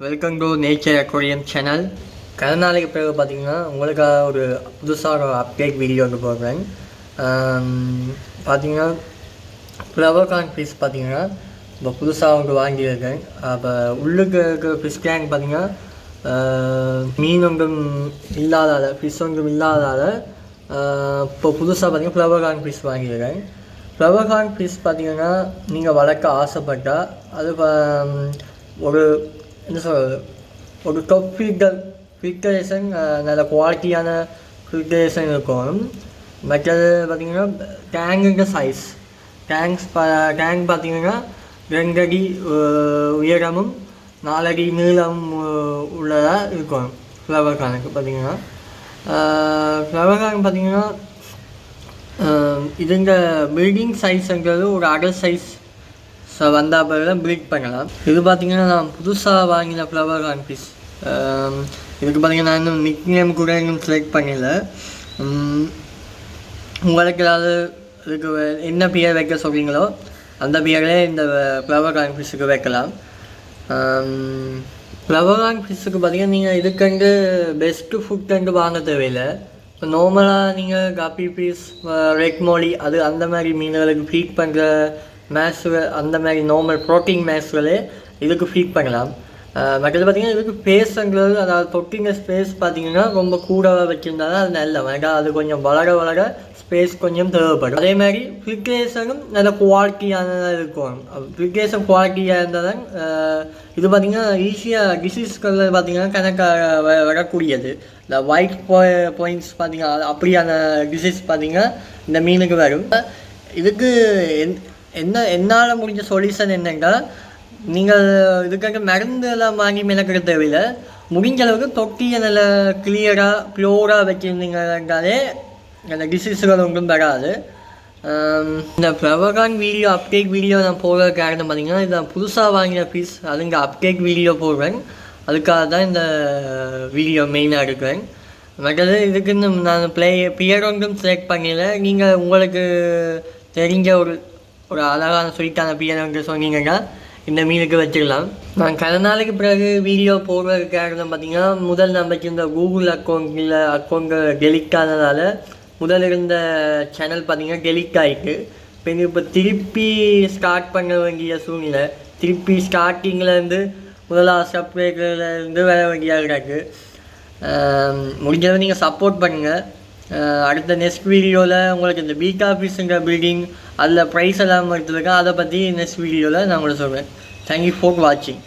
Welcome to nature aquarium channel. கடந்த நாளைக்கு பிறகு பார்த்தீங்கன்னா உங்களுக்காக ஒரு புதுசாக ஒரு அப்டேட் வீடியோ வந்து போடுறேன். பார்த்தீங்கன்னா ஃப்ளவர் கார்ன் ஃபிஷ் பார்த்தீங்கன்னா இப்போ புதுசாக வந்து வாங்கியிருக்கேன். அப்போ உள்ளுக்கு இருக்கிற ஃபிஷ் டேங்க் பார்த்தீங்கன்னா மீன் ஒன்றும் இல்லாதால் ஃபிஷ் ஒன்றும் இல்லாதால் இப்போ புதுசாக பார்த்தீங்கன்னா ஃப்ளவர் கார்ன் ஃபிஷ் வாங்கியிருக்கேன். ஃப்ளவர் கார்ன் ஃபிஷ் பார்த்தீங்கன்னா நீங்கள் வளர்க்க ஆசைப்பட்டால் அது ஒரு என்ன சொல்கிறது, ஒரு டாப் ஃபில்டரேஷன் நல்ல குவாலிட்டியான ஃபில்டரேஷன் இருக்கும். மற்றது பார்த்திங்கன்னா டேங்குங்க சைஸ் டேங்க் பார்த்திங்கன்னா 2 அடி உயரமும் 4 அடி நீளமும் உள்ளதாக இருக்கும். ஃப்ளவர் கார்னுக்கு பார்த்திங்கன்னா ஃப்ளவர் கார்ன் பார்த்திங்கன்னா இதுங்க பில்டிங் சைஸுங்கிறது ஒரு அடல் சைஸ் வந்தால் பிறகு தான் ப்ரீட் பண்ணலாம். இது பார்த்திங்கன்னா நான் புதுசாக வாங்கின ஃப்ளவர் கார்ன் ஃபிஷ். இதுக்கு பார்த்திங்கன்னா நான் இன்னும் நிக் நேம் கூட இன்னும் செலக்ட் பண்ணல. உங்களுக்கு ஏதாவது இதுக்கு என்ன பேர் வைக்க சொல்கிறீங்களோ அந்த பேரே இந்த ஃப்ளவர் கார்ன் ஃபிஷ்ஷுக்கு வைக்கலாம். ஃப்ளவர் கார்ன் ஃபிஷ்ஷுக்கு பார்த்திங்கன்னா நீங்கள் இதுக்கண்டு பெஸ்ட்டு ஃபுட் வாங்க தேவையில்லை. இப்போ நார்மலாக நீங்கள் காப்பி பீஸ், ரெட் மோலி அது அந்த மாதிரி மீன்களுக்கு ஃபீட் பண்ணுற மேத்ஸுகள் அந்த மாதிரி நார்மல் ப்ரோட்டீன் மேத்ஸ்களே இதுக்கு ஃபீட் பண்ணலாம். மற்றது பார்த்திங்கன்னா இதுக்கு ஸ்பேஸுங்கிறது, அதாவது தொட்டிங்க ஸ்பேஸ் பார்த்திங்கன்னா ரொம்ப கூடவாக வச்சுருந்தாலும் அது நல்ல வேண்டாம். அது கொஞ்சம் வளர ஸ்பேஸ் கொஞ்சம் தேவைப்படும். அதே மாதிரி ஃபில்ட்ரேஷனும் நல்ல குவாலிட்டியானதாக இருக்கும். ஃபில்ட்ரேஷன் குவாலிட்டியாக இருந்தால் தான் இது பார்த்திங்கன்னா ஈஸியாக டிசீஸ்கள் பார்த்திங்கன்னா கணக்காக வரக்கூடியது. இந்த ஒயிட் பாயிண்ட்ஸ் பார்த்திங்கன்னா அப்படியான டிசீஸ் பார்த்திங்கன்னா இந்த மீனுக்கு வரும். இதுக்கு என்னால் முடிஞ்ச சொல்யூஷன் என்னென்னா, நீங்கள் இதுக்காக மருந்து எல்லாம் வாங்கி மெனக்கிற தேவையில்லை. முடிஞ்ச அளவுக்கு தொட்டியை நல்லா கிளியராக ப்ளோராக வச்சுருந்தீங்கன்னாலே அந்த டிசீஸுகள் ஒன்றும் வராது. இந்த flower corn video update video நான் போகிற காரணம் பார்த்திங்கன்னா இது நான் புதுசாக வாங்கின பீஸ், அது இங்கே அப்டேட் வீடியோ போடுறேன். அதுக்காக தான் இந்த வீடியோ மெயினாக இருக்கிறேன். மற்றது இதுக்கு நான் பியர் ஒன்றும் செலக்ட் பண்ணல. நீங்கள் உங்களுக்கு தெரிஞ்ச ஒரு அழகான ஸ்வீட்டான பியர் சொன்னீங்கன்னா இந்த மீனுக்கு வச்சுக்கலாம். நான் கடந்த நாளைக்கு பிறகு வீடியோ போடுறதுக்கு காரணம் பார்த்திங்கன்னா, முதல் நம்ம வச்சுருந்த கூகுள் அக்கௌண்ட் டெலிட் ஆனதால் முதல் இருந்த சேனல் பார்த்திங்கன்னா டெலிட் ஆகிட்டு இப்போ திருப்பி ஸ்டார்ட் பண்ண வேண்டிய சூழ்நிலை. திருப்பி ஸ்டார்டிங்லேருந்து முதலாவது சப்ஸ்கிரைபர்லேருந்து வர வேண்டியதாக இருக்குது. முடிஞ்சதை நீங்கள் சப்போர்ட் பண்ணுங்கள். அடுத்த நெக்ஸ்ட் வீடியோவில் உங்களுக்கு இந்த பீட்டா ஃபிஷ்ங்கிற பில்டிங் அதில் ப்ரைஸ் எல்லாம் எடுத்துருக்கேன். அதை பற்றி நெக்ஸ்ட் வீடியோவில் நான் உங்களுக்கு சொல்கிறேன். தேங்க்யூ ஃபார் வாட்சிங்.